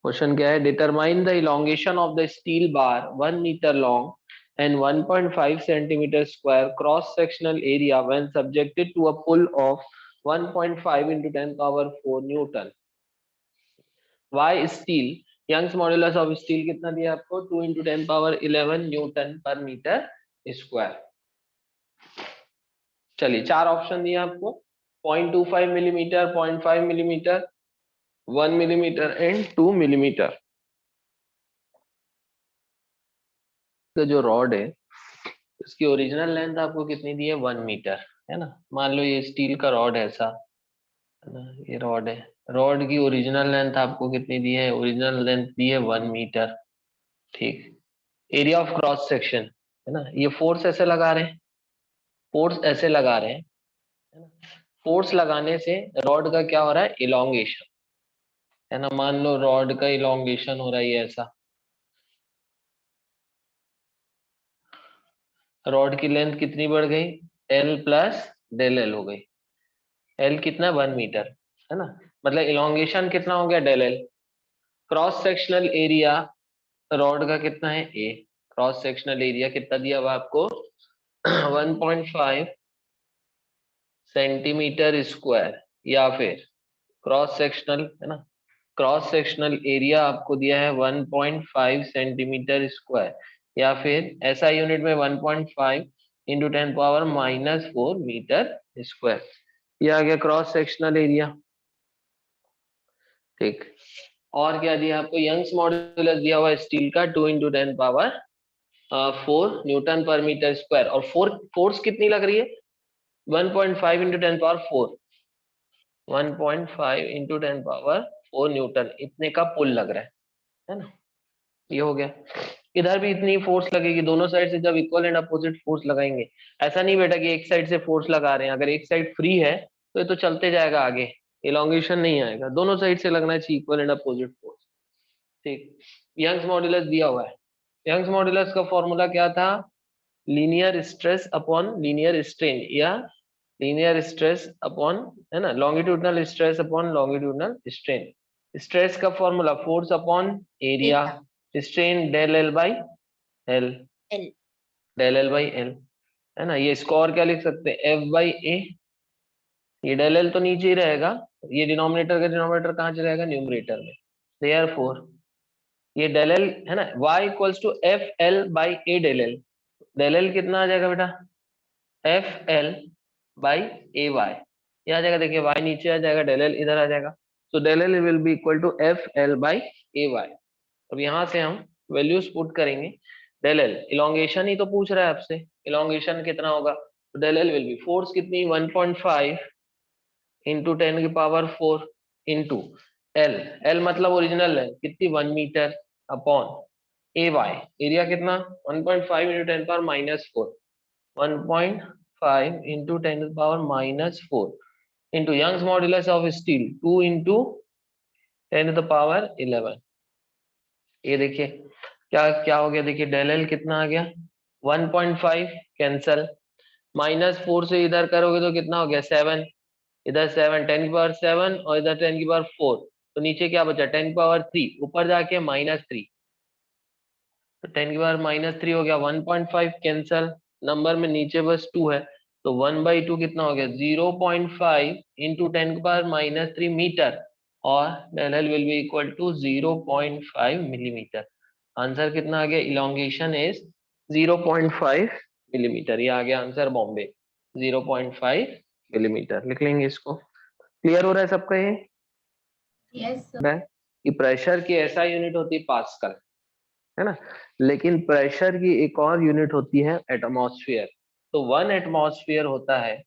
Question क्या है, determine the elongation of the steel bar 1 metre long and 1.5 centimetre square cross sectional area when subjected to a pull of 1.5 into 10 power 4 newton. Y steel, Young's modulus of steel कितना दिया आपको, 2 into 10 power 11 newton पर metre square. चलिए चार option दिए आपको, 0.25 millimetre, 0.5 millimetre, 1 millimetre and 2 millimetre. तो जो रॉड है इसकी ओरिजिनल लेंथ आपको कितनी दी है, 1 मीटर, है ना। मान लो ये स्टील का रॉड है ऐसा, है ना, ये रॉड है, रॉड की ओरिजिनल लेंथ आपको कितनी दी है, ओरिजिनल लेंथ दी है 1 मीटर। ठीक, एरिया ऑफ क्रॉस सेक्शन, है ना, ये फोर्स ऐसे लगा रहे हैं, फोर्स ऐसे लगा रहे हैं, है ना। फोर्स लगाने से रॉड का क्या हो रहा है, इलोंगेशन, है ना। मान लो रॉड का इलोंगेशन हो रहा है ऐसा, रॉड की लेंथ कितनी बढ़ गई, एल प्लस डेल एल हो गई। एल कितना, 1 मीटर, है ना, मतलब इलोंगेशन कितना हो गया, del L. Cross sectional area rod का कितना है, ए। क्रॉस सेक्शनल एरिया कितना दिया हुआ आपको 1.5 सेंटीमीटर स्क्वायर, या फिर क्रॉस सेक्शनल, है ना, क्रॉस सेक्शनल एरिया आपको दिया है 1.5 सेंटीमीटर स्क्वायर, या फिर ऐसा यूनिट में 1.5 इंटू 10 पावर -4 मीटर स्क्वायर। ये आ गया क्रॉस सेक्शनल एरिया। ठीक, और क्या दिया आपको, यंग्स मॉड्यूलस दिया हुआ है स्टील का 2 इंटू 10 पावर 4 न्यूटन पर मीटर स्क्वायर, और फोर्स कितनी लग रही है, 1.5 into 10 power 4, 1.5 into 10 power 4 Newton, इतने का पुल लग रहा है ना। ये हो गया। इधर भी इतनी फोर्स लगेगी, दोनों साइड से जब इक्वल एंड अपोजिट फोर्स लगाएंगे। ऐसा नहीं बेटा कि एक साइड से फोर्स लगा रहे हैं, अगर एक साइड फ्री है तो ये तो चलते जाएगा आगे, इलोंगेशन नहीं आएगा, दोनों साइड से लगना चाहिए इक्वल एंड अपोजिट फोर्स। ठीक, यंग्स मॉड्यूलस दिया हुआ है, यंग्स मॉड्यूलस का फॉर्मूला क्या था, linear stress upon linear strain, या लीनियर स्ट्रेस अपॉन, है ना, longitudinal stress upon longitudinal strain. Stress का formula force upon area, area strain del L by L, L. Del L by L, है ना। ये स्कोर क्या लिख सकते हैं, एफ बाई ए, ये डेल एल तो नीचे ही रहेगा, ये डिनोमिनेटर का डिनोमिनेटर कहाँ चला जाएगा, न्यूमरेटर में। देयरफॉर ये डेल एल, है ना, y equals to F L by A del L. Del L कितना आ जाएगा बेटा, F L by A Y, ये आ जाएगा, देखिए y नीचे आ जाएगा, डेल एल इधर आ जाएगा, तो del L will be equal to F L by A Y. अब यहाँ से हम वैल्यूज पुट करेंगे। डेल एल इलोंगेशन ही तो पूछ रहा है आपसे, इलोंगेशन कितना होगा, तो del L will be force कितनी, 1.5 इंटू 10 की पावर 4 इंटू एल, एल मतलब ओरिजिनल है कितनी, 1 metre, upon A Y, area कितना, 1.5 into 10 power -4, 1.5 into 10 power -4 into Young's modulus of steel 2 into 10 power 11। ये देखिए क्या क्या हो गया, देखिए डेल एल कितना आ गया, 1.5 कैंसल, -4 से इधर करोगे तो कितना हो गया, 7, इधर 7, 10 की पावर 7 और इधर 10 की पावर 4, तो नीचे क्या बचा, 10 की पावर 3, ऊपर जाके -3, तो 10 की पावर -3 हो गया, 1.5 कैंसल, नंबर में नीचे बस 2 है, तो 1/2 कितना हो गया, 0.5 इंटू 10 की पावर -3 मीटर, और del L will be equal to 0.5 millimetre. Answer कितना आ गया, इलोंगेशन इज 0.5 मिलीमीटर, ये आ गया आंसर बॉम्बे, 0.5 मिलीमीटर लिख लेंगे इसको। क्लियर हो रहा है सबका ये, यस है कि प्रेशर की ऐसा यूनिट होती है पास्कल, है ना, लेकिन प्रेशर की एक और यूनिट होती है एटमॉस्फेयर। तो 1 एटमॉस्फेयर होता है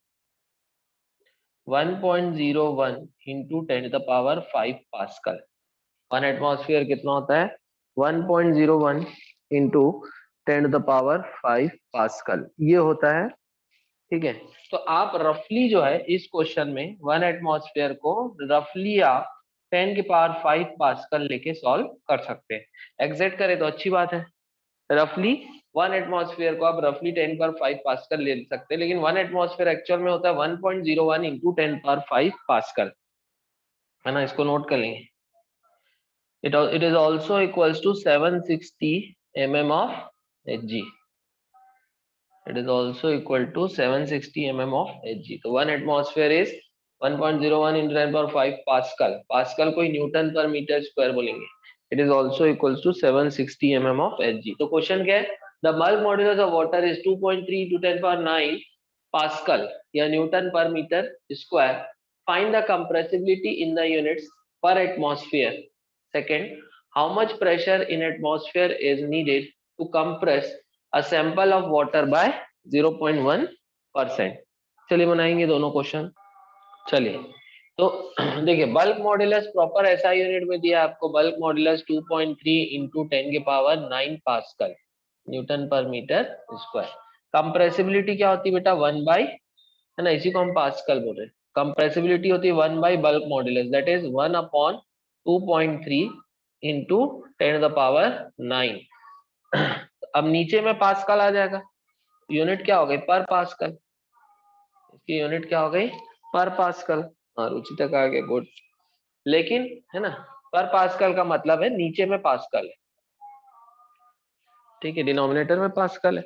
1.01 इंटू 10 की पावर 5 पास्कल। 1 एटमॉस्फेयर कितना होता है, 1.01 इंटू 10 की पावर 5 पास्कल, ये होता है। ठीक है, तो आप रफली जो है इस क्वेश्चन में 1 एटमॉस्फेयर को रफली आप 10 की पावर 5 पास्कल लेके सॉल्व कर सकते हैं। एग्जैक्ट करें तो अच्छी बात है, रफली 1 एटमॉस्फेयर को आप रफली 10 की पावर 5 पास्कल ले सकते हैं, लेकिन 1 एटमॉस्फेयर एक्चुअल में होता है 1.01 इंटू 10 की पावर 5 पास्कल, है ना, इसको नोट कर लेंगे। it is also equals to 760 mm of Hg. It is also equal to 760 mm of Hg. तो 1 atmosphere is 1.01 into 10 power 5 Pascal. Pascal को न्यूटन पर मीटर स्क्वायर बोलेंगे. It is also equals to 760 mm of Hg. तो question क्या है? The bulk modulus of water is 2.3 into 10 power 9 Pascal या newton पर metre square. Find the compressibility in the units per atmosphere. Second, how much pressure in atmosphere is needed to compress a sample of water by 0.1%. चलिए बनाएंगे दोनों question. चलिए तो देखिए bulk modulus proper SI unit में दिया आपको. Bulk modulus 2.3 into 10 के पावर 9 पास्कल न्यूटन पर मीटर स्क्वायर. कंप्रेसिबिलिटी क्या होती है बेटा? 1 बाई, है ना, इसी को हम पास्कल बोल रहे हैं. कंप्रेसिबिलिटी होती है 1 by bulk modulus, that is 1 upon 2.3 into 10 the power 9. अब नीचे में पास्कल आ जाएगा. यूनिट क्या हो गई? पर पास्कल. इसकी यूनिट क्या हो गई? पर पास्कल. हाँ रुचि तक आ गया, गुड. लेकिन है ना, पर पास्कल का मतलब है नीचे में पास्कल है, ठीक है, डिनोमिनेटर में पास्कल है.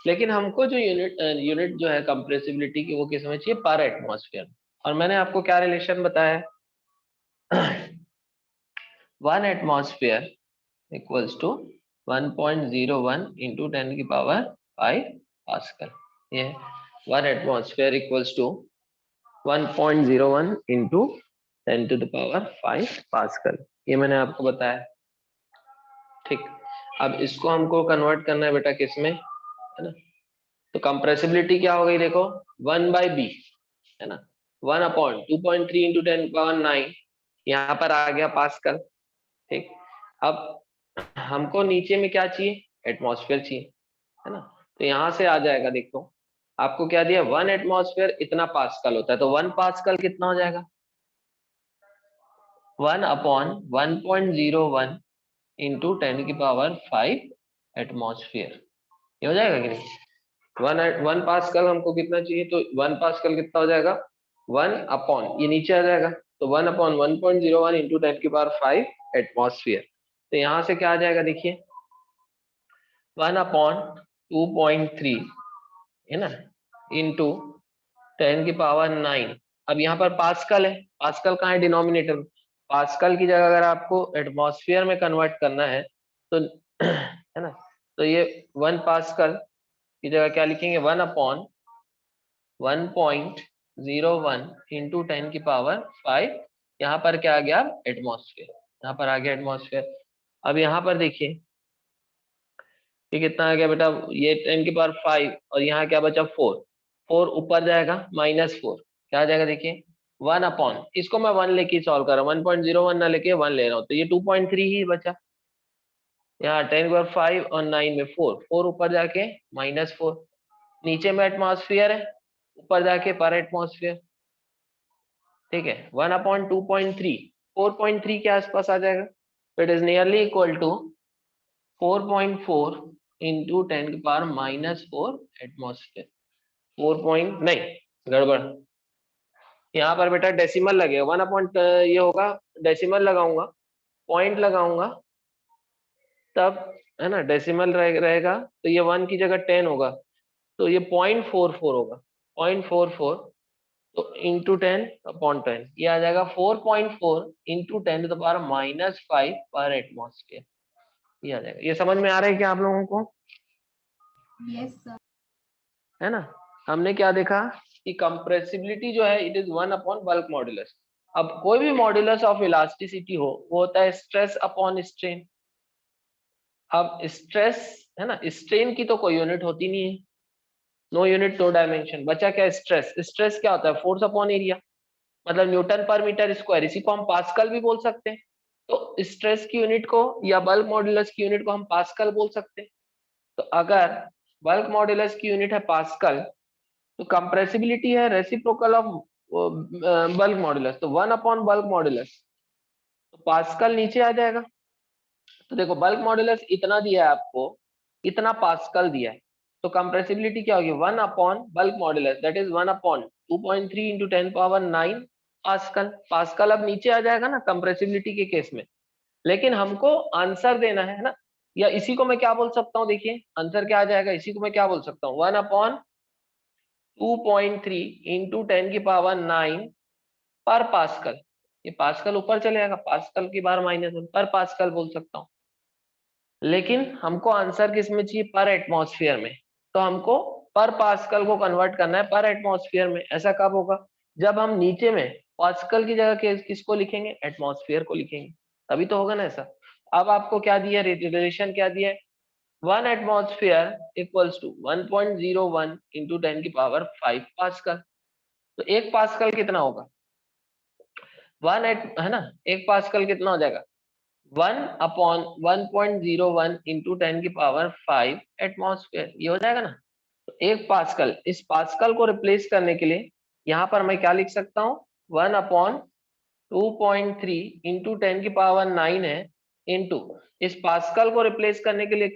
लेकिन हमको जो यूनिट जो है कंप्रेसिबिलिटी की, वो किस में चाहिए? पर एटमॉस्फेयर. और मैंने आपको क्या रिलेशन बताया है? 1 एटमॉस्फेयर इक्वल्स टू 1.01 इंटू 10 की पावर 5 पास्कल. ये 1 atmosphere equals to 1.01 into 10 to the power 5 pascal. ये मैंने आपको बताया, ठीक. अब इसको हमको कन्वर्ट करना है बेटा किस में, है ना. तो कंप्रेसिबिलिटी क्या हो गई? देखो 1 बाई बी, है ना, 1 अपॉन 2.3 इंटू 10 पावर 9, यहाँ पर आ गया पास्कल, ठीक. अब हमको नीचे में क्या चाहिए? एटमॉस्फेयर चाहिए, है ना. तो यहाँ से आ जाएगा, देखो आपको क्या दिया? 1 एटमॉस्फेयर इतना पास्कल होता है, तो 1 पास्कल कितना हो जाएगा? 1 अपॉन 1.01 इंटू 10 की पावर 5 एटमॉस्फेयर. ये हो जाएगा कि नहीं? 1 पास्कल हमको कितना चाहिए? तो 1 पास्कल कितना हो जाएगा? 1 अपॉन, ये नीचे आ जाएगा, तो 1 अपॉन 1.01 इंटू 10 की पावर 5 एटमॉस्फेयर. तो यहाँ से क्या आ जाएगा? देखिए 1 अपॉन 2.3, है ना, इंटू 10 की पावर 9. अब यहाँ पर पास्कल है. पास्कल कहाँ है? डिनोमिनेटर में. पास्कल की जगह अगर आपको एटमॉस्फेयर में कन्वर्ट करना है तो है ना, तो ये 1 पास्कल की जगह क्या लिखेंगे? 1 अपॉन 1.01 इंटू 10 की पावर 5. यहाँ पर क्या आ गया? एटमॉस्फेयर. यहाँ पर आ गया एटमॉस्फेयर. अब यहाँ पर देखिए ये कितना आ गया बेटा? ये 10 की पावर 5 और यहाँ क्या बचा? 4. 4 ऊपर जाएगा, -4 क्या आ जाएगा? देखिए 1 अपॉन, इसको मैं 1 लेके सॉल्व कर रहा हूँ, 1.01 ना लेके 1 ले रहा हूँ, तो ये 2.3 ही बचा. यहाँ 10 की पावर 5 और 9 में 4, 4 ऊपर जाके -4. नीचे में एटमॉस्फेयर है, ऊपर जाके पर एटमॉस्फेयर, ठीक है. 1 अपॉन 2.3, 4.3 के आसपास आ जाएगा. It is nearly equal to 4.4 into 10 की पावर -4 एटमॉस्फेयर. 4 पॉइंट नहीं, गड़बड़. यहाँ पर बेटा डेसिमल लगेगा. 1 अपॉइंट ये होगा, डेसिमल लगाऊंगा, पॉइंट लगाऊंगा, तब है ना डेसिमल रहेगा, तो ये 1 की जगह 10 होगा, तो ये 0.44 होगा. 0.44 तो इंटू 10 अपॉन 10, ये आ जाएगा 4.4 इंटू 10 टू द पावर -5 पर एटमॉस्फेयर. ये आ जाएगा. ये समझ में आ रहा है क्या आप लोगों को? Yes, sir. है ना. हमने क्या देखा कि कंप्रेसिबिलिटी जो है it is 1 upon bulk modulus. अब कोई भी मॉड्यूलस ऑफ इलास्टिसिटी हो, वो होता है स्ट्रेस अपॉन स्ट्रेन. अब स्ट्रेस, है ना, स्ट्रेन की तो कोई यूनिट होती नहीं है, नो यूनिट नो डायमेंशन. बचा क्या? स्ट्रेस. स्ट्रेस क्या होता है? फोर्स अपॉन एरिया, मतलब न्यूटन पर मीटर स्क्वायर. इसी को हम पास्कल भी बोल सकते हैं. तो स्ट्रेस की यूनिट को या बल्क मॉड्यूलस की यूनिट को हम पास्कल बोल सकते हैं. तो अगर बल्क मॉड्यूलस की यूनिट है पास्कल, तो कंप्रेसिबिलिटी है रेसिप्रोकल ऑफ बल्क मॉड्यूलस, तो 1 अपॉन बल्क मॉड्यूलस, तो पास्कल नीचे आ जाएगा. तो देखो बल्क मॉड्यूलस इतना दिया है आपको, इतना पास्कल दिया है, तो कंप्रेसिबिलिटी क्या होगी? 1 upon bulk modulus, that is 1 upon 2.3 into 10 power 9 pascal. Pascal अब नीचे आ जाएगा ना कंप्रेसिबिलिटी के केस में. लेकिन हमको आंसर देना है ना, या इसी को मैं क्या बोल सकता हूँ, देखिए आंसर क्या आ जाएगा, इसी को मैं क्या बोल सकता हूँ, 1/2.3 इंटू 10⁹ पर पास्कल। ये पास्कल ऊपर चले जाएगा, पास्कल की बार -1 पर पास्कल बोल सकता हूँ। लेकिन हमको आंसर किस में चाहिए, पर एटमॉस्फेयर में। तो हमको पर पास्कल को कन्वर्ट करना है पर एटमॉस्फेयर में। ऐसा कब होगा, जब हम नीचे में पास्कल की जगह किसको लिखेंगे, एटमॉस्फेयर को लिखेंगे, तभी तो होगा ना ऐसा। अब आपको क्या दिया, रिलेशन क्या दिया है, 1 atmosphere equals to 1.01 into 10⁵ pascal. तो एक पास्कल कितना होगा, 1 है ना, एक पास्कल कितना हो जाएगा, 1/1.01 इंटू 10⁵ एटमॉस्फेयर, ये हो जाएगा ना। तो एक पास्कल, इस पास्कल को रिप्लेस करने के लिए यहाँ पर मैं क्या लिख सकता हूँ, 1/2.3 इंटू 10⁹ है, इंटू इस पास्कल को रिप्लेस करने के लिए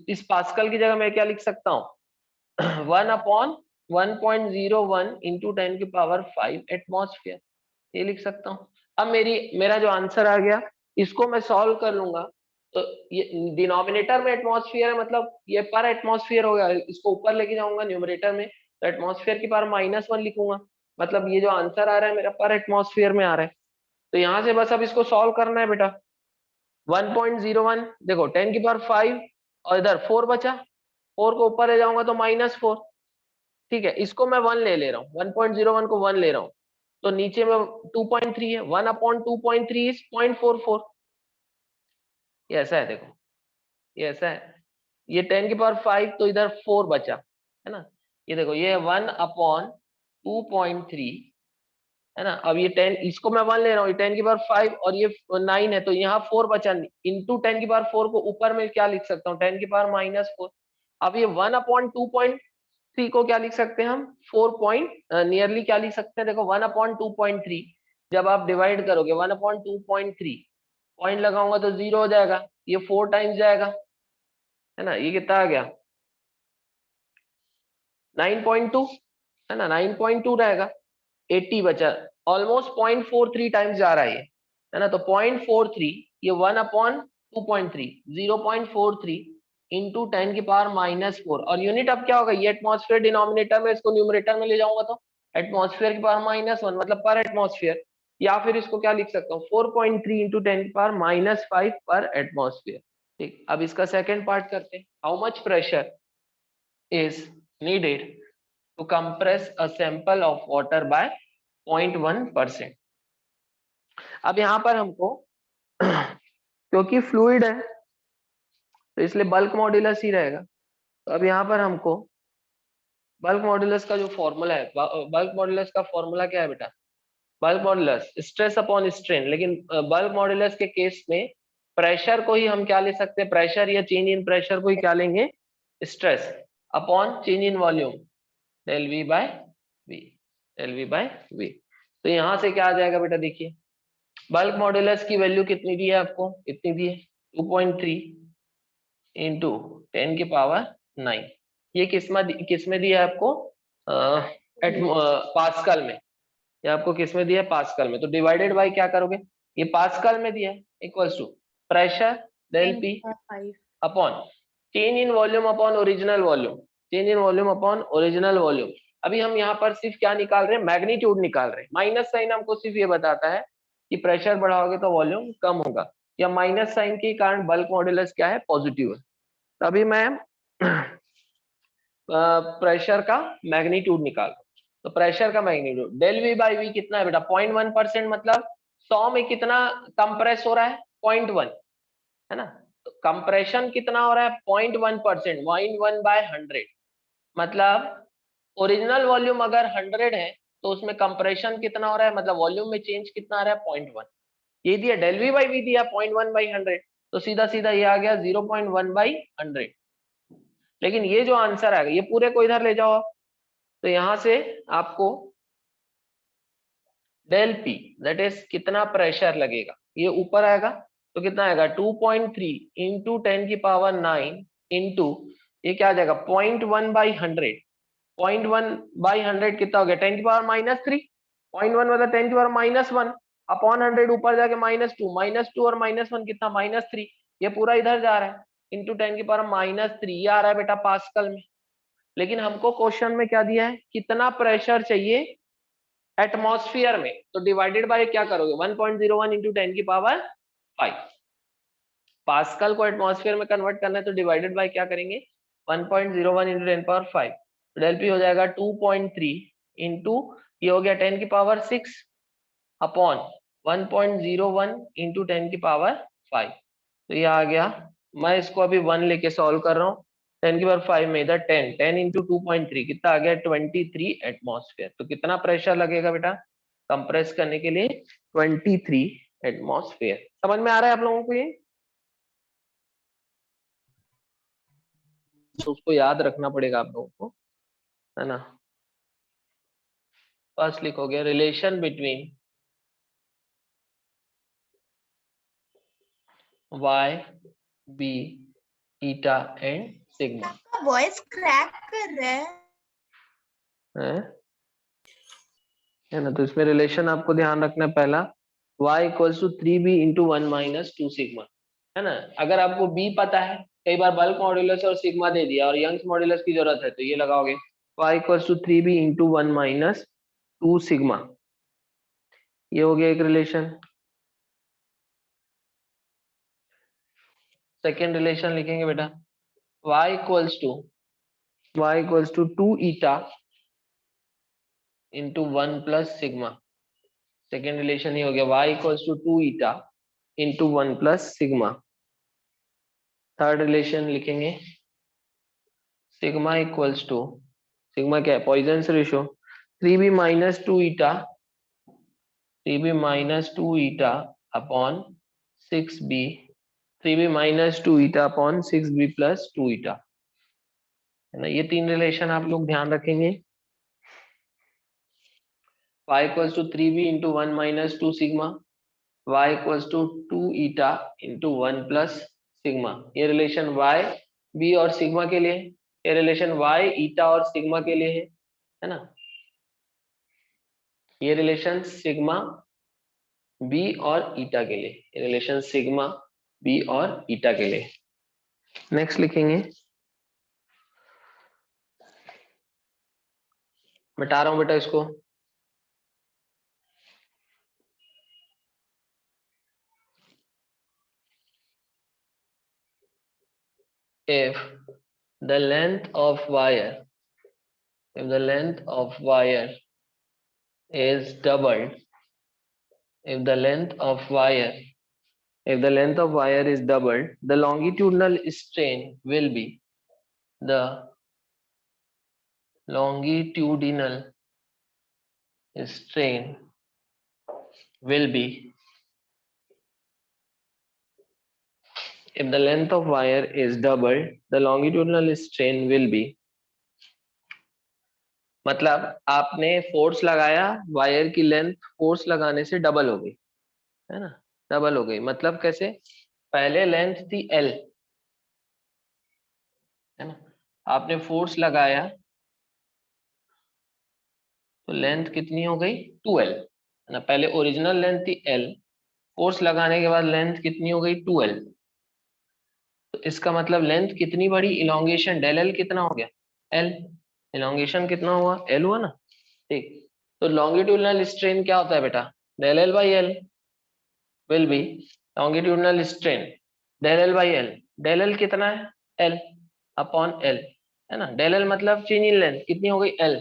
इस पास्कल की जगह मैं क्या लिख सकता हूँ, 1/1.01 इंटू 10⁵ एटमॉस्फेयर, ये लिख सकता हूँ। अब मेरा जो आंसर आ गया, इसको मैं सॉल्व कर लूंगा। तो ये डिनोमिनेटर में एटमॉस्फेयर है, मतलब ये पर एटमॉस्फेयर हो गया, इसको ऊपर लेके जाऊंगा न्यूमरेटर में, तो एटमॉस्फेयर की पावर -1 लिखूंगा, मतलब ये जो आंसर आ रहा है मेरा पर एटमॉस्फेयर में आ रहा है। तो यहाँ से बस अब इसको सॉल्व करना है बेटा। 1.01 देखो 10⁵, और इधर 4 बचा, 4 को ऊपर ले जाऊंगा तो -4, ठीक है, इसको मैं 1 ले रहा हूँ, 1.01 को 1 ले रहा हूँ, तो नीचे में 2.3 है, 1/2.3 इज 0.44। ये ऐसा है, देखो ये ऐसा है, ये 10⁵, तो इधर 4 बचा है ना, ये देखो ये 1/2.3 है ना। अब ये 10, इसको मैं 1 ले रहा हूँ, ये 10⁵, और ये 9 है, तो यहाँ 4 बचा, इंटू 10⁵ को ऊपर में क्या लिख सकता हूँ, 10⁻⁻⁴। अब ये 1/2.3 को क्या लिख सकते हैं हम, 4 नियरली क्या लिख सकते हैं, देखो 1/2.3 जब आप डिवाइड करोगे 1/2.3 पॉइंट लगाऊंगा तो 0 हो जाएगा, ये 4 टाइम्स जाएगा है ना, ये कितना आ गया 9.2 है ना, 9.2 रहेगा, 80 बचा, ऑलमोस्ट 0.43 टाइम्स जा रहा है ना। तो 0.43, ये 1/2.3 0.43 इंटू 10⁻⁻⁴, और यूनिट अब क्या होगा, ये एटमॉस्फेयर डिनोमिनेटर में, इसको न्यूमरेटर में ले जाऊंगा तो एटमॉस्फेयर की पावर -1 मतलब पर एटमॉस्फेयर, या फिर इसको क्या लिख सकता हूँ 4.3 इंटू 10⁻⁵ पर एटमॉस्फेयर। ठीक, अब इसका सेकंड पार्ट करते हैं। How much pressure is needed to compress a sample of water by 0.1%। अब यहाँ पर हमको क्योंकि फ्लूइड है तो इसलिए बल्क मॉड्यूलस ही रहेगा। तो अब यहाँ पर हमको बल्क मॉड्यूलस का जो फॉर्मूला है, बल्क मॉड्यूलस का फॉर्मूला क्या है बेटा, bulk modulus stress upon strain, लेकिन बल्क मॉड्यूलस के केस में प्रेशर को ही हम क्या ले सकते हैं, प्रेशर या चेंज इन प्रेशर को ही क्या लेंगे, stress upon change in volume, del V by V, del V by V. तो यहाँ से क्या आ जाएगा बेटा, देखिए बल्क मॉड्यूलस की वैल्यू कितनी दी है आपको, कितनी दी है 2.3 इंटू 10⁹ ये किसमें दिया है आपको, पास्कल में, ये आपको किसमें दिया है, पास्कल में। तो डिवाइडेड बाय क्या करोगे, ये पास्कल में दिया है, equals to pressure del P upon change in volume upon original volume, change in volume upon original volume. अभी हम यहाँ पर सिर्फ क्या निकाल रहे हैं, मैग्नीट्यूड निकाल रहे हैं। माइनस साइन हमको सिर्फ ये बताता है कि प्रेशर बढ़ाओगे तो वॉल्यूम कम होगा, या माइनस साइन के कारण बल्क मॉड्यूलस क्या है, पॉजिटिव है। तो अभी मैं प्रेशर का मैग्नीट्यूड निकाल, तो प्रेशर का magnitude del V by V कितना है बेटा, 0.1%, मतलब 100 में कितना कंप्रेस हो रहा है, 0.1 है ना। तो कंप्रेशन कितना हो रहा है, 0.1%, 0.1/100, मतलब ओरिजिनल वॉल्यूम अगर 100 है तो उसमें कंप्रेशन कितना हो रहा है, मतलब वॉल्यूम में चेंज कितना आ रहा है, 0.1। ये दिया डेल वी बाई वी दिया 0.1/100, तो सीधा सीधा ये आ गया 0.1/100। लेकिन ये जो आंसर आएगा, ये पूरे को इधर ले जाओ, तो यहां से आपको डेल पी दैट इज कितना प्रेशर लगेगा, ये ऊपर आएगा, तो कितना आएगा 2.3 इंटू 10⁹ इंटू ये क्या आ जाएगा 0.1/100, 0.1/100 कितना हो गया 10⁻³ 0.1 मतलब 10⁻⁻1, अपॉन 100 ऊपर जाके -2 और -1 कितना -3, ये पूरा इधर जा रहा है इंटू 10 की पावर -3, ये आ रहा है बेटा पास्कल में। लेकिन हमको क्वेश्चन में क्या दिया है, कितना प्रेशर चाहिए एटमॉस्फेयर में, तो डिवाइडेड बाय क्या करोगे 1.01 इंटू 10 की पावर 5। पास्कल को एटमॉस्फेयर में कन्वर्ट करना है तो डिवाइडेड बाय क्या करेंगे 1.01 इंटू 10 पावर 5, तो डेल पी हो जाएगा 2.3 इंटू ये हो गया 10 की पावर 6 अपॉन 1.01 इंटू 10 की पावर 5, तो ये आ गया। मैं इसको अभी 1 लेके सॉल्व कर रहा हूँ, 10 की पावर 5 में इधर 10 इंटू 2.3 कितना आ गया 23 एटमॉस्फेयर। तो कितना प्रेशर लगेगा बेटा कंप्रेस करने के लिए 23 एटमॉस्फेयर। समझ में आ रहा है आप लोगों को ये, तो उसको याद रखना पड़ेगा आप लोगों को, है ना। फर्स्ट लिखोगे relation between y b eta and sigma आपका वॉइस क्रैक कर रहा है ना। तो इसमें रिलेशन आपको ध्यान रखना है, पहला y equals to 3b into 1 minus 2 sigma, है ना। अगर आपको b पता है, कई बार बल्क मॉड्यूलस और सिग्मा दे दिया और यंग्स मॉड्यूलस की जरूरत है, तो ये लगाओगे y equals to 3b into 1 minus 2 sigma, ये हो गया एक रिलेशन। सेकेंड रिलेशन लिखेंगे बेटा y equals to 2 eta into 1 plus sigma. Second relation ये हो गया y equals to 2 eta into 1 plus sigma. Third relation लिखेंगे सिग्मा इक्वल्स टू, सिग्मा क्या है Poisson's ratio, 3b minus 2 eta, 3b minus 2 eta upon 6b, 3b minus 2 eta upon 6b plus 2 eta, है ना। ये तीन रिलेशन आप लोग ध्यान रखेंगे। y equals to 3b into 1 minus 2 sigma, y equals to 2 eta into 1 plus sigma. ये relation y b और सिग्मा के लिए, ये रिलेशन y ईटा और सिग्मा के लिए है ना। ये रिलेशन सिग्मा b और ईटा के लिए, ये रिलेशन सिग्मा b और ईटा के लिए। नेक्स्ट लिखेंगे, मिटा रहा हूं बेटा इसको। if the length of wire if the length of wire is doubled, if the length of wire if the length of wire is doubled, the longitudinal strain will be, the longitudinal strain will be, if the length of wire is doubled, the longitudinal strain will be, मतलब आपने force लगाया, wire की length force लगाने से double हो गई, है ना, डबल हो गई। मतलब कैसे, पहले लेंथ थी L, है ना, आपने फोर्स लगाया तो लेंथ कितनी हो गई 2L, है ना। पहले ओरिजिनल लेंथ थी L, फोर्स लगाने के बाद लेंथ कितनी हो गई 2L, तो इसका मतलब लेंथ कितनी बढ़ी, इलोंगेशन डेल L कितना हो गया L, इलोंगेशन कितना हुआ L हुआ ना, ठीक। तो लॉन्गिट्यूडनल स्ट्रेन क्या होता है बेटा, del L by L will be longitudinal strain del L by L, del L कितना है L अपॉन L, है ना। डेल L मतलब चेंज इन लेंथ कितनी हो गई L,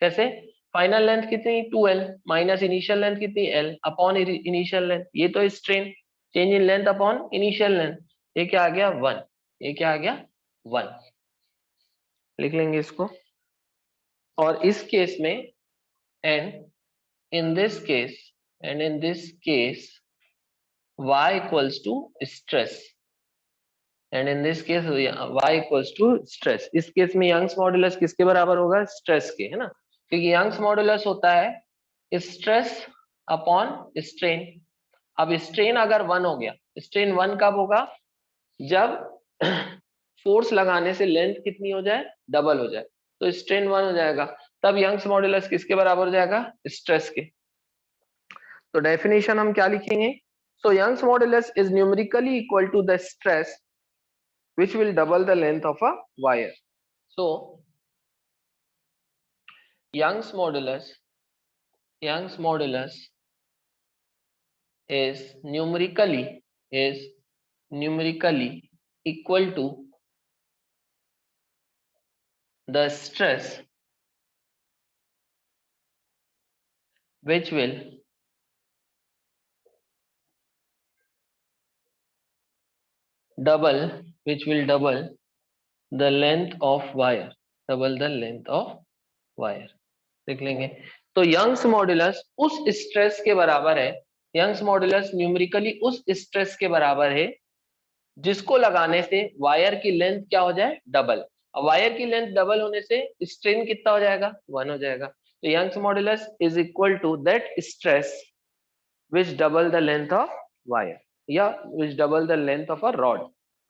कैसे, फाइनल लेंथ कितनी 2L माइनस इनिशियल लेंथ कितनी L अपॉन इनिशियल लेंथ, ये तो strain change in length upon initial length, ये क्या आ गया 1, ये क्या आ गया 1, लिख लेंगे इसको। और इस केस में and in this case y equals to stress, and in this case y equals to stress। इस केस में यंग्स मॉडुलस किसके बराबर होगा, स्ट्रेस के, है ना, क्योंकि यंग्स मॉडुलस होता है स्ट्रेस अपॉन स्ट्रेन। अब स्ट्रेन अगर 1 हो गया, स्ट्रेन 1 कब होगा, जब फोर्स लगाने से लेंथ कितनी हो जाए डबल हो जाए, तो स्ट्रेन 1 हो जाएगा, तब यंग्स मॉडुलस किसके बराबर हो जाएगा, स्ट्रेस के। तो डेफिनेशन हम क्या लिखेंगे? So Young's modulus is numerically equal to the stress which will double the length of a wire. So Young's modulus is numerically equal to the stress which will double the length of wire, देख लेंगे। तो Young's modulus उस stress के बराबर है, Young's modulus numerically उस stress के बराबर है जिसको लगाने से वायर की लेंथ क्या हो जाए? डबल। अब वायर की लेंथ डबल होने से स्ट्रेन कितना हो जाएगा? 1 हो जाएगा। तो Young's modulus is equal to that stress which double the length of wire या which double the length of a rod.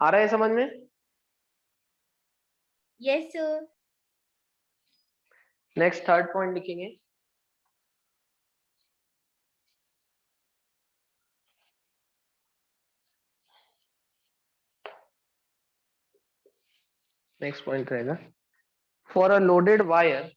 आ रहा है समझ में? Yes, sir. Next third point लिखेंगे। नेक्स्ट पॉइंट रहेगा फॉर अ लोडेड वायर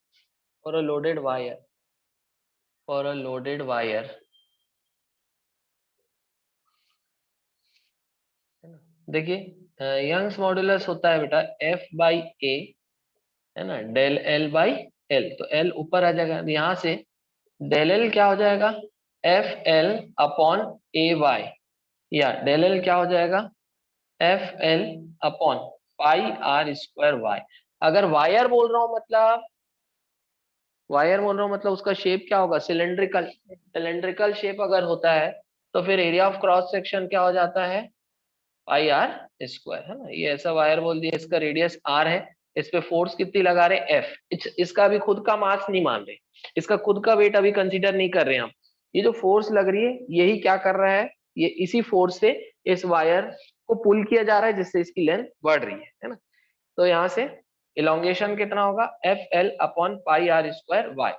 देखिए Young's modulus होता है बेटा F बाई ए, है ना, डेल L बाई एल। तो L ऊपर आ जाएगा, यहां से डेल L क्या हो जाएगा? FL अपॉन ए वाई, या डेल L क्या हो जाएगा? FL upon pi r square Y. अगर वायर बोल रहा हूं मतलब उसका शेप क्या होगा? सिलेंड्रिकल शेप अगर होता है तो फिर एरिया ऑफ क्रॉस सेक्शन क्या हो जाता है? पाई आर स्क्वायर, है ना। ये ऐसा वायर बोल दिया, इसका रेडियस आर है, इस पे फोर्स कितनी लगा रहे? एफ। इसका अभी खुद का मास नहीं मान रहे, इसका खुद का वेट अभी कंसीडर नहीं कर रहे हम। ये जो फोर्स लग रही है यही क्या कर रहा है? ये इसी फोर्स से इस वायर को पुल किया जा रहा है जिससे इसकी लेंथ बढ़ रही है ना। तो यहाँ से इलोंगेशन कितना होगा? F L upon pi r square Y,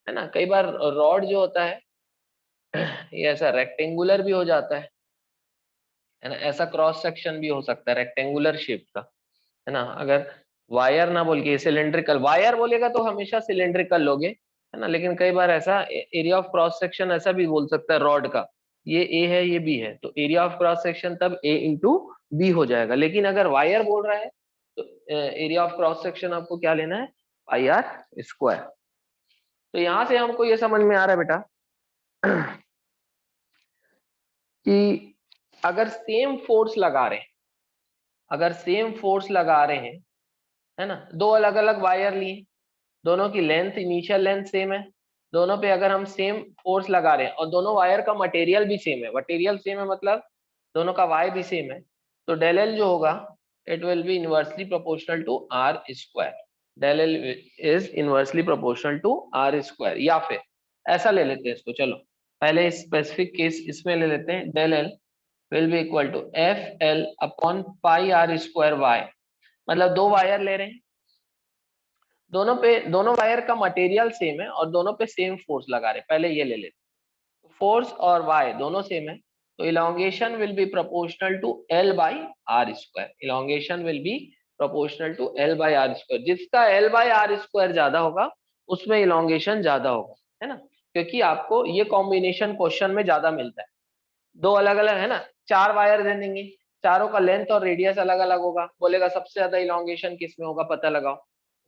है ना। कई बार रॉड जो होता है ये ऐसा रेक्टेंगुलर भी हो जाता है ना, ऐसा क्रॉस सेक्शन भी हो सकता है रेक्टेंगुलर शेप का, है ना। अगर वायर ना बोल के सिलेंड्रिकल, वायर बोलेगा तो हमेशा सिलेंड्रिकल लोगे, है ना। लेकिन कई बार ऐसा एरिया ऑफ क्रॉस सेक्शन ऐसा भी बोल सकता है रॉड का, ये ए है ये बी है, तो एरिया ऑफ क्रॉस सेक्शन तब ए इंटू बी हो जाएगा। लेकिन अगर वायर बोल रहा है तो एरिया ऑफ क्रॉस सेक्शन आपको क्या लेना है? पाई आर स्क्वायर। तो यहां से हमको ये समझ में आ रहा है बेटा कि अगर सेम फोर्स लगा रहे हैं, है ना, दो अलग अलग वायर लिए, दोनों की लेंथ इनिशियल लेंथ सेम है, दोनों पे अगर हम सेम फोर्स लगा रहे हैं और दोनों वायर का मटेरियल भी सेम है, मतलब दोनों का वाई भी सेम है, तो डेल एल जो होगा it will be inversely proportional to r square. Del L is inversely proportional to r square. या फिर ऐसा ले लेते हैं इसको, चलो पहले स्पेसिफिक केस इसमें ले लेते हैं। Del L will be equal to F L upon pi r square Y. मतलब दो वायर ले रहे हैं, दोनों वायर का मटेरियल सेम है और दोनों पे सेम फोर्स लगा रहे हैं। पहले ये ले लेते, फोर्स और वाई दोनों सेम है, तो elongation will be proportional to L by r square. जिसका एल बाई आर स्क्वायर ज्यादा होगा उसमें इलोंगेशन ज्यादा होगा, है ना। क्योंकि आपको ये कॉम्बिनेशन क्वेश्चन में ज्यादा मिलता है। दो अलग अलग है ना, चार वायर दे देंगे, चारों का लेंथ और रेडियस अलग अलग होगा, बोलेगा सबसे ज्यादा इलोंगेशन किस में होगा, पता लगाओ,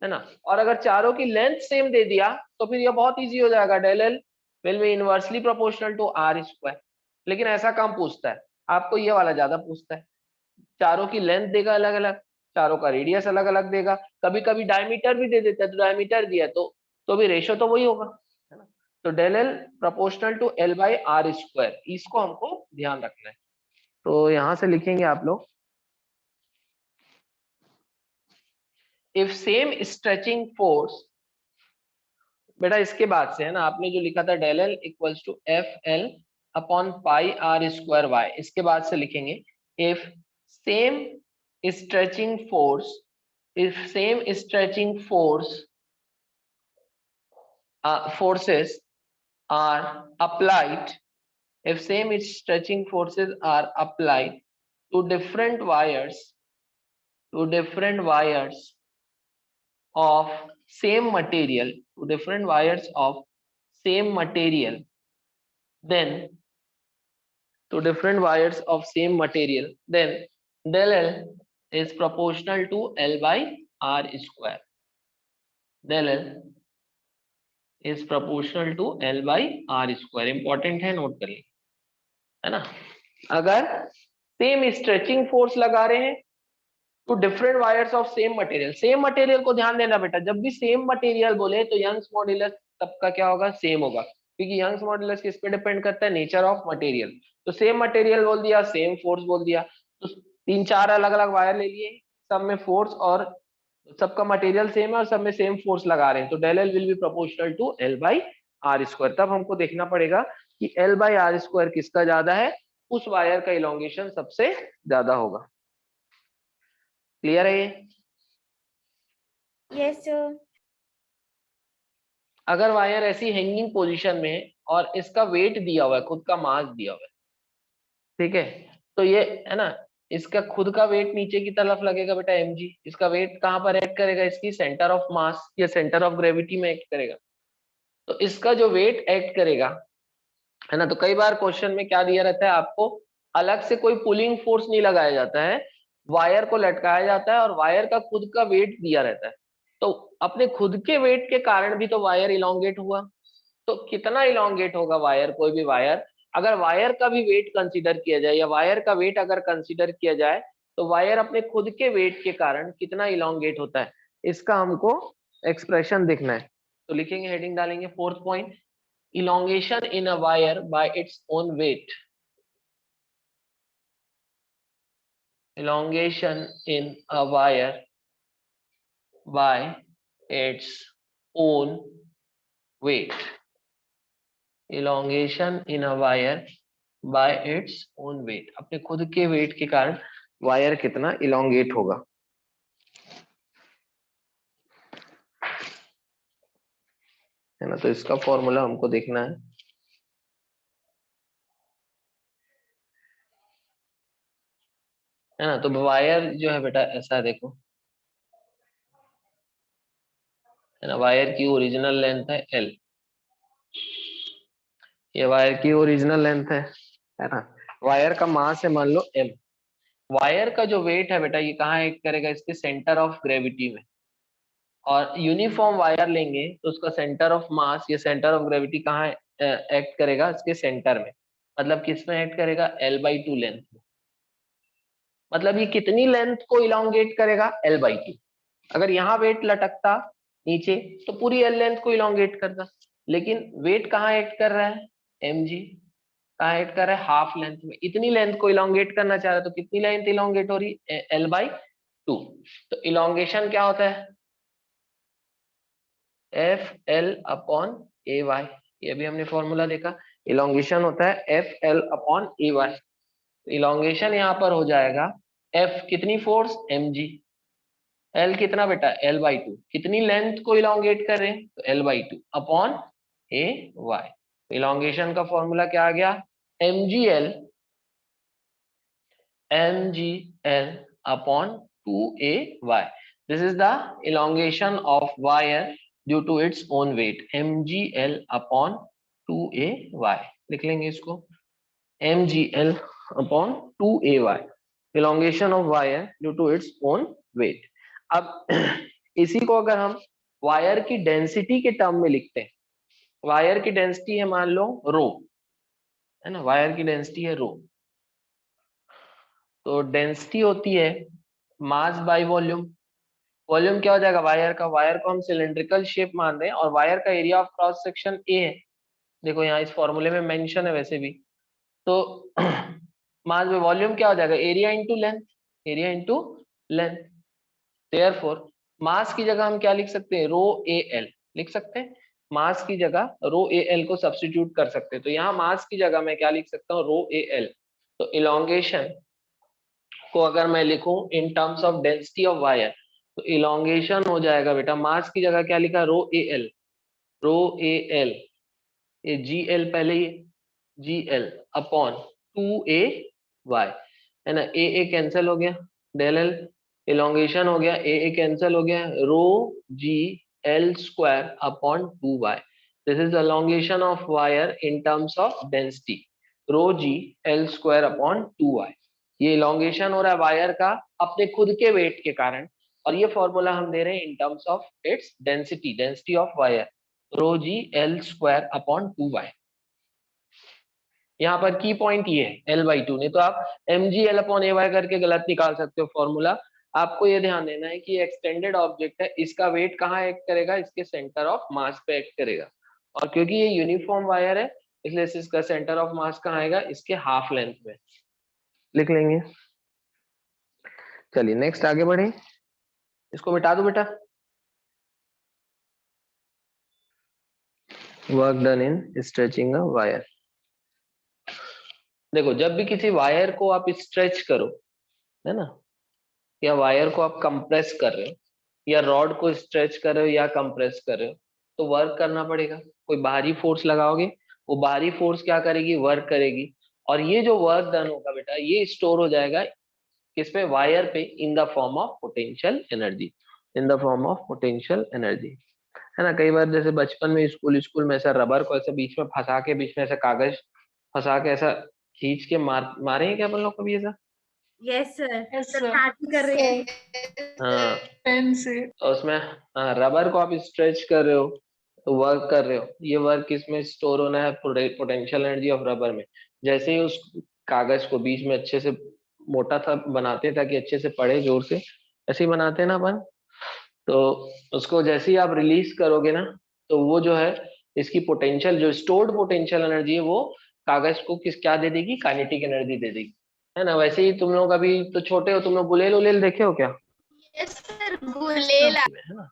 है ना। और अगर चारों की लेंथ सेम दे दिया तो फिर ये बहुत इजी हो जाएगा, del L will be inversely proportional to r square. लेकिन ऐसा कम पूछता है, आपको ये वाला ज्यादा पूछता है। चारों की लेंथ देगा अलग अलग, चारों का रेडियस अलग अलग देगा, कभी कभी डायमीटर भी दे देता है, तो डायमीटर दिया तो भी रेशो तो वही होगा, है ना। तो del L proportional to L by r square, इसको हमको ध्यान रखना है। तो यहां से लिखेंगे आप लोग, इफ सेम स्ट्रेचिंग फोर्स, बेटा इसके बाद से है ना, आपने जो लिखा था del L equals to F L upon pi r square Y, इसके बाद से लिखेंगे if same stretching force forces are applied if same stretching forces are applied to different wires of same material, then then del L is proportional to L by R square. Del L is proportional to L by R square. Important है, note कर लीजिए, है ना। अगर same stretching force लगा रहे हैं two different wires of same material, same material को ध्यान देना बेटा, जब भी सेम मटेरियल बोले तो यंग्स मॉड्यूलस सबका क्या होगा, सेम होगा, क्योंकि यंग्स मॉड्यूलस किस पे डिपेंड करता है, नेचर ऑफ मटेरियल। तो सेम मटेरियल बोल दिया, सेम फोर्स बोल दिया, तो 3-4 अलग अलग वायर ले लिए, सब में फोर्स और सबका मटेरियल सेम है और सब में सेम फोर्स लगा रहे हैं, तो del L will be proportional to L by r square. तब हमको देखना पड़ेगा कि एल बाई आर स्क्वायर किसका ज्यादा है, उस वायर का इलोंगेशन सबसे ज्यादा होगा। क्लियर है ये? Yes sir. अगर वायर ऐसी हैंगिंग पोजीशन में है और इसका वेट दिया हुआ है, खुद का मास दिया हुआ है, ठीक है, तो ये है ना, इसका खुद का वेट नीचे की तरफ लगेगा बेटा mg, इसका वेट कहां पर एक्ट करेगा, इसकी सेंटर ऑफ मास या सेंटर ऑफ ग्रेविटी में एक्ट करेगा। तो इसका जो वेट एक्ट करेगा, है ना, तो कई बार क्वेश्चन में क्या दिया रहता है आपको, अलग से कोई पुलिंग फोर्स नहीं लगाया जाता है, वायर को लटकाया जाता है और वायर का खुद का वेट दिया रहता है। तो अपने खुद के वेट के कारण भी तो वायर इलोंगेट हुआ। तो कितना इलोंगेट होगा वायर, कोई भी वायर, अगर वायर का भी वेट कंसीडर किया जाए या वायर का वेट अगर कंसीडर किया जाए, तो वायर अपने खुद के वेट के कारण कितना इलोंगेट होता है, इसका हमको एक्सप्रेशन देखना है। तो लिखेंगे, हेडिंग डालेंगे, 4th point, elongation in a wire by its own weight. Elongation in a wire by its own weight. Elongation in a wire by its own weight. अपने खुद के वेट के कारण वायर कितना इलोंगेट होगा। है ना, तो इसका फॉर्मूला हमको देखना है। है ना, तो वायर जो है बेटा ऐसा देखो, है ना, वायर की ओरिजिनल लेंथ है L, ये वायर की ओरिजिनल लेंथ है ना, वायर का मास है मान लो m, वायर का जो वेट है बेटा ये कहाँ एक्ट करेगा, इसके सेंटर ऑफ ग्रेविटी में, और यूनिफॉर्म वायर लेंगे तो उसका सेंटर ऑफ मास या सेंटर ऑफ ग्रेविटी कहाँ एक्ट करेगा, इसके सेंटर में, मतलब किस में एक्ट करेगा, L/2 लेंथ में। मतलब ये कितनी लेंथ को इलोंगेट करेगा, L/2। अगर यहाँ वेट लटकता नीचे तो पूरी L लेंथ को इलोंगेट करता, लेकिन वेट कहाँ एक्ट कर रहा है, mg कहाँ एक्ट कर रहा है, हाफ लेंथ में, इतनी लेंथ को इलोंगेट करना चाह रहा है, तो कितनी लेंथ इलोंगेट हो रही है, L/2। तो इलोंगेशन क्या होता है, FL/AY, ये भी हमने फॉर्मूला देखा, इलोंगेशन होता है FL/AY। इलोंगेशन यहाँ पर हो जाएगा, F कितनी फोर्स mg, L कितना बेटा L/2, कितनी लेंथ को इलोंगेट कर रहे हैं, तो L/2 अपॉन AY। इलोंगेशन का फॉर्मूला क्या आ गया, mgl upon 2AY. This is the elongation of wire due to its own weight, mgl upon 2AY। लिख लेंगे इसको, mgl upon 2AY, elongation of wire due to its own weight। अब इसी को अगर हम वायर की डेंसिटी के टर्म में लिखते हैं, वायर की डेंसिटी है मान लो रो, है ना, वायर की डेंसिटी है रो, तो डेंसिटी होती है मास बाय वॉल्यूम। वॉल्यूम क्या हो जाएगा वायर का, वायर को हम सिलिंड्रिकल शेप मान रहे हैं और वायर का area of cross section A है, देखो यहाँ इस फॉर्मूले में मेंशन है वैसे भी, तो मास बाय वॉल्यूम क्या हो जाएगा, area into length, area into length. Therefore mass की जगह हम क्या लिख सकते हैं, रो ए एल लिख सकते हैं, मास की जगह रो ए एल को सब्स्टिट्यूट कर सकते हैं। तो यहाँ मास की जगह मैं क्या लिख सकता हूँ, रो ए एल। तो इलोंगेशन को अगर मैं लिखूं इन terms of density of wire, तो इलोंगेशन हो जाएगा बेटा, मास की जगह क्या लिखा, रो A L, row A L, ये जी एल पहले ही, g L upon 2a y, है ना। ए कैंसिल हो गया, डेल एल इलोंगेशन हो गया, ए कैंसिल हो गया, rho g L square upon 2y। This is elongation of wire in terms of density, rho g L square upon 2y। ये elongation हो रहा है वायर का अपने खुद के वेट के कारण, और ये फॉर्मूला हम दे रहे हैं in terms of its density, density of wire, rho g L square upon 2y। यहाँ पर की पॉइंट ये है L/2, नहीं तो आप mg/L/ay करके गलत निकाल सकते हो फॉर्मूला। आपको ये ध्यान देना है कि ये एक्सटेंडेड ऑब्जेक्ट है, इसका वेट कहाँ एक्ट करेगा, इसके सेंटर ऑफ मास पे एक्ट करेगा, और क्योंकि ये यूनिफॉर्म वायर है इसलिए इसका सेंटर ऑफ मास कहाँ आएगा, इसके हाफ लेंथ में। लिख लेंगे। चलिए नेक्स्ट आगे बढ़े, इसको मिटा दो बेटा। Work done in stretching a wire. देखो जब भी किसी वायर को आप स्ट्रेच करो, है ना, या वायर को आप कंप्रेस कर रहे हो, या रॉड को स्ट्रेच कर रहे हो या कंप्रेस कर रहे हो, तो वर्क करना पड़ेगा, कोई बाहरी फोर्स लगाओगे, वो बाहरी फोर्स क्या करेगी, वर्क करेगी, और ये जो वर्क डन होगा बेटा ये स्टोर हो जाएगा किस पे, वायर पे, in the form of potential energy, in the form of potential energy, है ना। कई बार जैसे बचपन में स्कूल स्कूल में ऐसा रबर को ऐसे बीच में फंसा के, बीच में ऐसा कागज फंसा के ऐसा खींच के मारे हैं क्या अपन लोग कभी ऐसा? यस सर, Yes, तो sir. शादी कर रही थी। हाँ, पेन से और उसमें हाँ, रबर को आप स्ट्रेच कर रहे हो तो वर्क कर रहे हो, ये वर्क किसमें स्टोर होना है, पोटेंशियल एनर्जी ऑफ रबर में। जैसे ही उस कागज को बीच में अच्छे से मोटा था बनाते हैं ताकि अच्छे से पड़े जोर से, ऐसे ही बनाते हैं ना अपन, तो उसको जैसे ही आप रिलीज करोगे ना, तो वो जो है इसकी पोटेंशियल, जो स्टोर्ड पोटेंशियल एनर्जी है वो कागज को किस क्या दे देगी, काइनेटिक एनर्जी दे देगी, है ना। वैसे ही तुम लोग अभी तो छोटे हो, तुम लोग गुलेल उलेल देखे हो क्या, यस सर, गुलेल। है ना।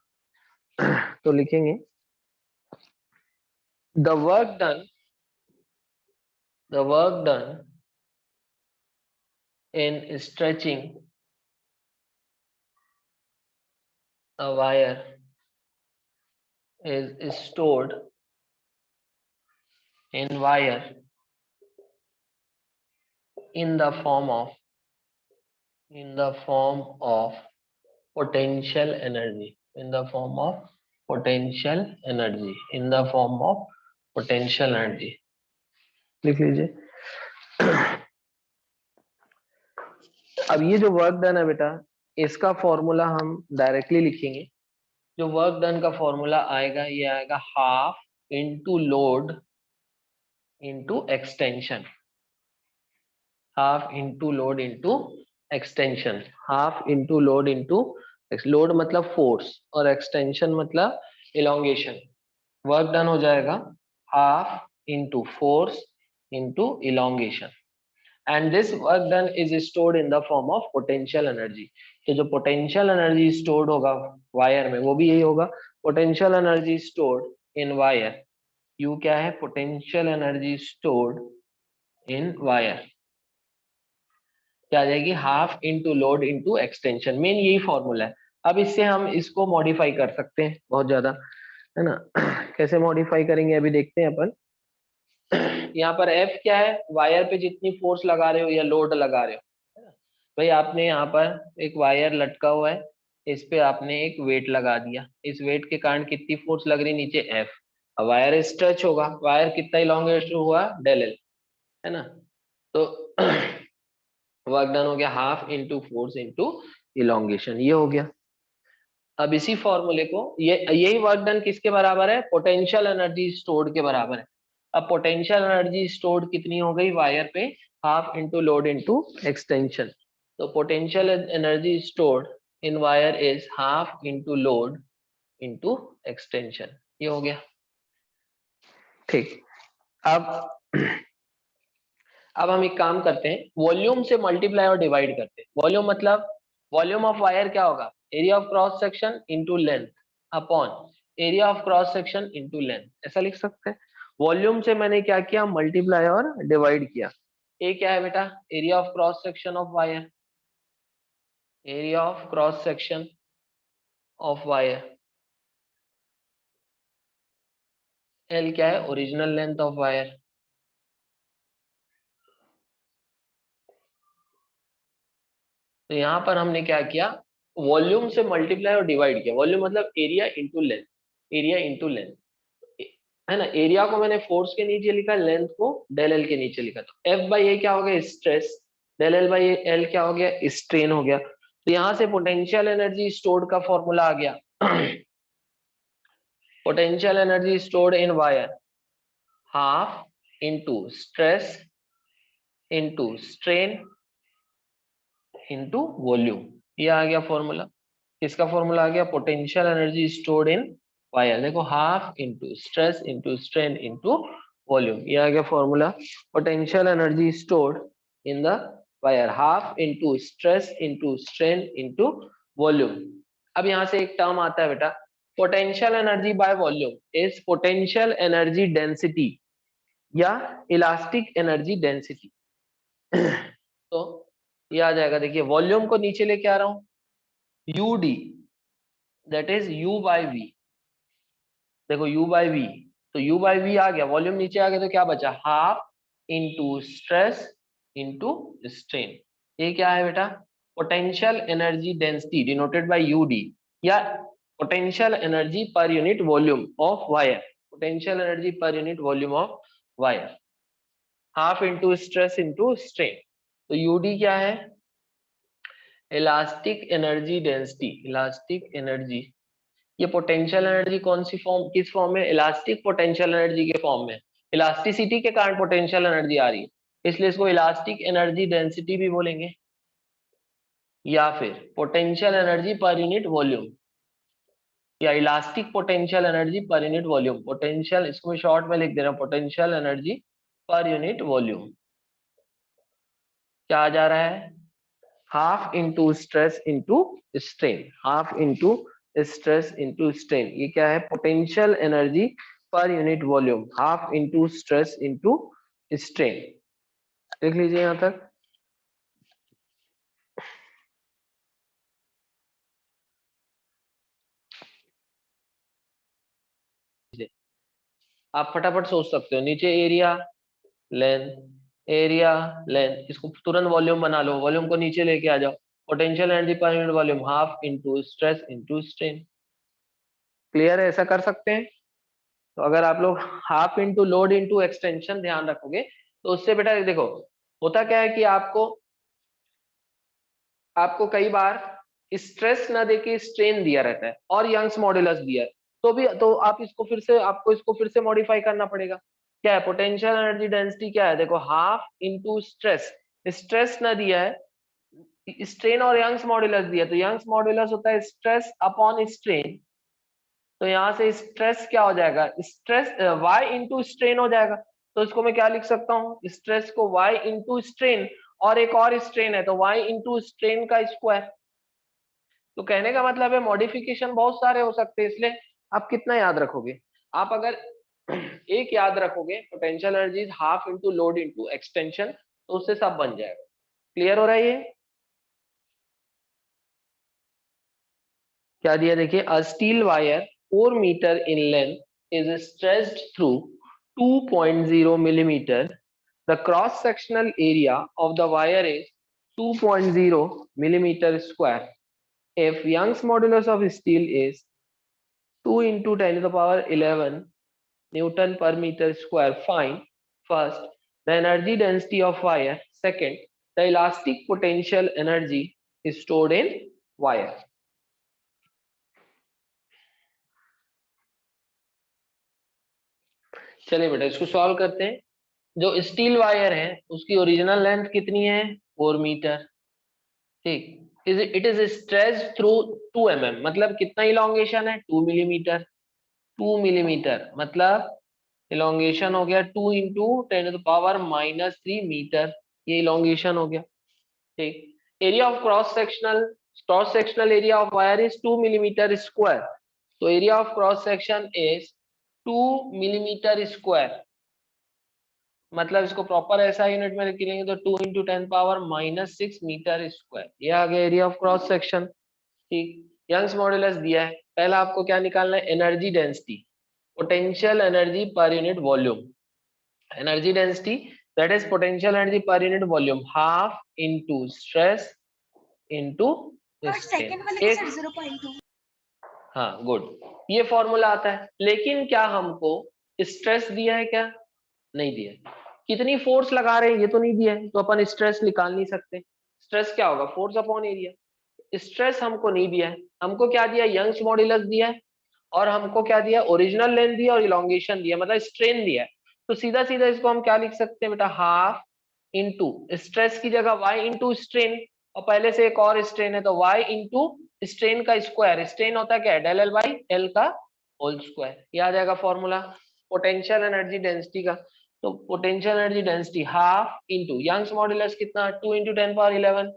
तो लिखेंगे the work done the work done in stretching a wire is stored in wire in the form of potential energy, in the form of potential energy, in the form of potential energy। लिख लीजिए। अब ये जो work done है बेटा, इसका formula हम directly लिखेंगे। जो वर्क डन का फॉर्मूला आएगा ये आएगा half into load into extension, half into load into extension, half into load into, load मतलब फोर्स और एक्सटेंशन मतलब इलोंगेशन। वर्क डन हो जाएगा half into force into elongation, and this work done is stored in the form of potential energy. तो जो potential energy stored होगा wire में वो भी यही होगा, potential energy stored in wire, you क्या है, potential energy stored in wire, क्या आ जाएगी, half into load into extension. Main यही फॉर्मूला है। अब इससे हम इसको मॉडिफाई कर सकते हैं बहुत ज्यादा, है ना। कैसे मॉडिफाई करेंगे अभी देखते हैं अपन। यहाँ पर एफ क्या है, वायर पे जितनी फोर्स लगा रहे हो या लोड लगा रहे हो, है ना। भाई आपने यहाँ पर एक वायर लटका हुआ है, इस पे आपने एक वेट लगा दिया, इस वेट के कारण कितनी फोर्स लग रही नीचे, एफ। अब वायर स्ट्रेच होगा, वायर कितना इलोंगेट हुआ, डेल एल, है ना। तो वर्क डन हो गया half into force into elongation, ये हो गया। अब इसी फॉर्मूले को यही वर्क डन किसके बराबर है, पोटेंशियल एनर्जी स्टोर्ड के बराबर है। अब पोटेंशियल एनर्जी स्टोर्ड कितनी हो गई वायर पे, half into load into extension. तो potential energy stored in wire is half into load into extension, ये हो गया। ठीक, अब अब हम एक काम करते हैं, वॉल्यूम से मल्टीप्लाई और डिवाइड करते हैं। वॉल्यूम मतलब वॉल्यूम ऑफ वायर क्या होगा, area of cross section into length upon area of cross section into length, ऐसा लिख सकते हैं। वॉल्यूम से मैंने क्या किया, मल्टीप्लाई और डिवाइड किया। ए क्या है बेटा, area of cross section of wire, area of cross section of wire. L क्या है, ओरिजिनल लेंथ ऑफ वायर। तो यहाँ पर हमने क्या किया, वॉल्यूम से मल्टीप्लाई और डिवाइड किया। वॉल्यूम मतलब area into length, area into length, है ना। एरिया को मैंने फोर्स के नीचे लिखा, लेंथ को डेल एल के नीचे लिखा। तो एफ बाई ए क्या हो गया, stress, del L by L क्या हो गया, स्ट्रेन हो गया। तो यहाँ से पोटेंशियल एनर्जी स्टोर्ड का फॉर्मूला आ गया potential energy stored in wire, half into stress into strain into volume. ये आ गया फॉर्मूला। किसका फॉर्मूला आ गया, potential energy stored in wire. देखो half into stress into strain into volume, ये आ गया formula. Potential energy stored in the wire, half into stress into strain into volume. अब यहाँ से एक टर्म आता है बेटा, potential energy by volume is potential energy density या इलास्टिक एनर्जी डेंसिटी। तो ये आ जाएगा, देखिए वॉल्यूम को नीचे लेके आ रहा हूं, u d that is u by V. देखो u बाई वी, तो u बाई वी आ गया, वॉल्यूम नीचे आ गया, तो क्या बचा, half into stress into strain. ये क्या है बेटा, potential energy density denoted by u d, या potential energy per unit volume of wire, potential energy per unit volume of wire, half into stress into strain. तो u d क्या है, elastic energy density, elastic energy. ये potential energy कौन सी form, किस form में, elastic potential energy के form में। Elasticity के कारण पोटेंशियल एनर्जी आ रही है, इसलिए इसको इलास्टिक एनर्जी डेंसिटी भी बोलेंगे, या फिर potential energy per unit volume, या elastic potential energy per unit volume. Potential, इसको मैं शॉर्ट में लिख दे रहा हूं, potential energy per unit volume. क्या आ जा रहा है, half into stress into strain, half into stress into strain. ये क्या है, potential energy per unit volume, half into stress into strain. देख लीजिए यहां तक। आप फटाफट सोच सकते हो, नीचे एरिया लेंथ, एरिया लेंथ, इसको तुरंत वॉल्यूम बना लो, वॉल्यूम को नीचे लेके आ जाओ, potential energy per unit volume, half into stress into strain. Clear है, ऐसा कर सकते हैं। तो अगर आप लोग half into load into extension ध्यान रखोगे, तो उससे बेटा देखो होता क्या है कि आपको आपको कई बार स्ट्रेस ना देके स्ट्रेन दिया रहता है और यंग्स मॉड्यूलस दिया है, तो भी तो आप इसको फिर से, आपको इसको फिर से मॉडिफाई करना पड़ेगा। क्या है, पोटेंशियल एनर्जी डेंसिटी क्या है, देखो हाफ इंटू स्ट्रेस, स्ट्रेस ना दिया है, स्ट्रेन और यंग्स मॉड्यूलस दिया, तो यंग्स मॉड्यूलस होता है स्ट्रेस अपॉन स्ट्रेन। तो यहाँ से स्ट्रेस क्या हो जाएगा, स्ट्रेस y इंटू स्ट्रेन हो जाएगा। तो इसको मैं क्या लिख सकता हूँ, स्ट्रेस को y इंटू स्ट्रेन, और एक और स्ट्रेन है तो y इंटू स्ट्रेन का स्क्वायर। तो कहने का मतलब है मॉडिफिकेशन बहुत सारे हो सकते हैं, इसलिए आप कितना याद रखोगे, आप अगर एक याद रखोगे, potential energy half into load into extension, तो उससे सब बन जाएगा। क्लियर हो रहा है ये, क्या दिया देखिए, a steel wire 4 metre in length is stretched through 2.0 millimeter. The cross sectional area of the wire is 2.0 millimeter square. If Young's modulus of steel is 2 into 10 to the power 11 Newton per meter square, find first the energy density of wire, second the elastic potential energy is stored in wire. चलिए बेटा इसको solve करते हैं। जो steel wire है उसकी original length कितनी है, 4 मीटर, ठीक। It is stretch through 2 mm, मतलब कितना इलोंगेशन है, 2 मिलीमीटर, 2 मिलीमीटर मतलब इलोंगेशन हो गया 2 इंटू 10⁻³ मीटर, ये इलोंगेशन हो गया, ठीक। Area of cross sectional area of wire is 2 millimetre square, तो area of cross section is 2 millimetre square, मतलब इसको प्रॉपर ऐसा यूनिट में लिख लेंगे तो 2 इंटू 10⁻⁻6 मीटर स्क्वायर, ये आ गया एरिया ऑफ क्रॉस सेक्शन, ठीक। यंग्स मॉड्यूलस दिया है, पहला आपको क्या निकालना है, energy density, potential energy per unit volume, energy density that is potential energy per unit volume, half into stress into strain. हाँ गुड, ये फॉर्मूला आता है। लेकिन क्या हमको स्ट्रेस दिया है क्या? नहीं दिया है। कितनी फोर्स लगा रहे हैं ये तो नहीं दिया है, तो अपन स्ट्रेस निकाल नहीं सकते। स्ट्रेस क्या होगा? Force upon area. स्ट्रेस हमको नहीं दिया है, हमको क्या दिया? यंग्स मॉड्यूलस दिया है, और हमको क्या दिया? ओरिजिनल लेंथ दिया और इलोंगेशन दिया, मतलब स्ट्रेन दिया है। तो सीधा सीधा इसको हम क्या लिख सकते हैं बेटा? हाफ इंटू स्ट्रेस की जगह y इंटू स्ट्रेन, और पहले से एक और स्ट्रेन है तो y इंटू स्ट्रेन का स्क्वायर। स्ट्रेन होता है क्या? डेल एल बाई एल का होल स्क्वायर। ये आ जाएगा फॉर्मूला पोटेंशियल एनर्जी डेंसिटी का। तो potential energy density half into Young's modulus कितना? 2 into 10⁻11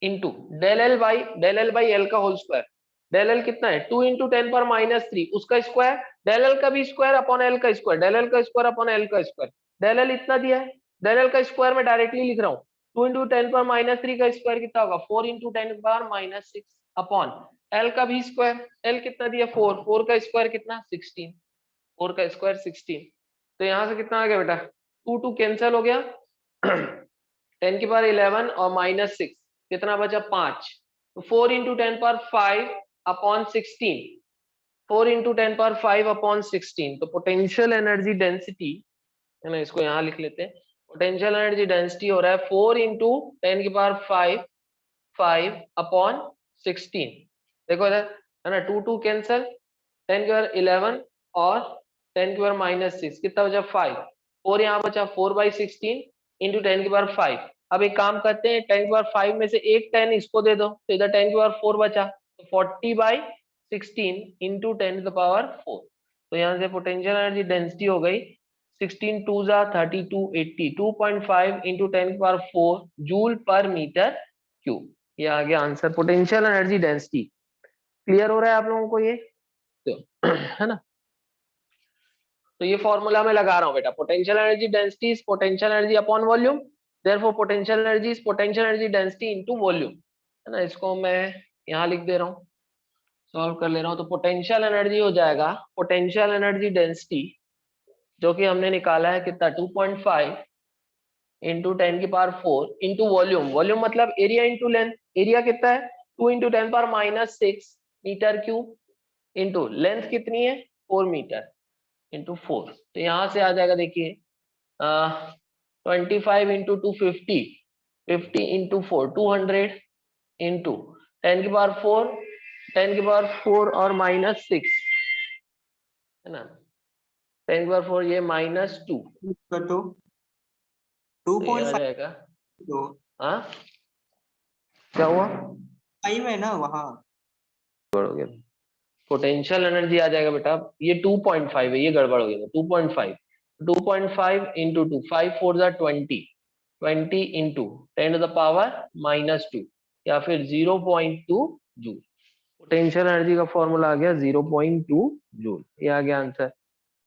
into del L by L का होल स्क्वायर। डेल एल कितना है? 2 इंटू 10⁻³ उसका स्क्वायर, डेल एल का भी स्क्वायर अपॉन एल का स्क्वायर, डेल एल का स्क्वायर अपॉन एल का स्क्वायर। डेल एल इतना दिया है, डेल एल का स्क्वायर में डायरेक्टली लिख रहा हूँ। 2 इंटू 10⁻³ का स्क्वायर कितना होगा? 4 इंटू 10⁻6 अपॉन एल का भी स्क्वायर। एल कितना दिया? 4, 4 का स्क्वायर कितना? 16, 4 का स्क्वायर 16। तो यहाँ से कितना आ गया बेटा? 2 2 कैंसिल हो गया 10⁻11 और -6 कितना बचा? 5। तो 4 इंटू 10⁻5 अपॉन 16, 4 इंटू 10⁻5 अपॉन 16। तो पोटेंशियल एनर्जी डेंसिटी है ना, इसको यहाँ लिख लेते हैं। पोटेंशियल एनर्जी डेंसिटी हो रहा है 4 इंटू 10⁵ अपॉन 16। देखो इधर है ना, 2 2 कैंसिल, 10⁻11 और 10⁻6 कितना बचा? 5। 4 यहाँ बचा, 4/16 इंटू 10⁵। अब एक काम करते हैं, 10⁵ में से एक 10 इसको दे दो, तो इधर 10⁴ बचा, तो 40/16 इंटू 10⁴। तो यहाँ से पोटेंशियल एनर्जी डेंसिटी हो गई 16 2 जा 32 80 2.5 इंटू 10⁴ जूल पर मीटर क्यूब। ये आ गया answer, potential energy density. Clear हो रहा है आप लोगों को ये? तो है ना, तो ये फॉर्मूला मैं लगा रहा हूँ बेटा, potential energy density is potential energy upon volume, therefore potential energy is potential energy density into volume. है ना, इसको मैं यहाँ लिख दे रहा हूँ, सॉल्व कर ले रहा हूँ। तो पोटेंशियल एनर्जी हो जाएगा पोटेंशियल एनर्जी डेंसिटी, जो कि हमने निकाला है कितना? 2.5 इंटू 10⁴ इंटू वॉल्यूम। वॉल्यूम मतलब एरिया इंटू लेंथ। एरिया कितना है? 2 into 10⁻6 metre cube into length कितनी है? 4 मीटर इंटू 4। तो यहाँ से आ जाएगा, देखिए 25 इंटू 2 50, 50 इंटू 4 200 इंटू 10⁴, 10⁴ और -6 है ना, 10⁴ ये -2 कटो तो ये आ 2.5 जाएगा। तो हाँ क्या हुआ? 5 है ना वहाँ। पोटेंशियल एनर्जी आ जाएगा बेटा, ये 2.5 है, ये गड़बड़ हो गया। 2.5 इंटू 2 5 4 जा 20, 20 इंटू 10⁻⁻2 या फिर 0.2 जूल। पोटेंशियल एनर्जी का फॉर्मूला आ गया 0.2 जूल। ये आ गया आंसर।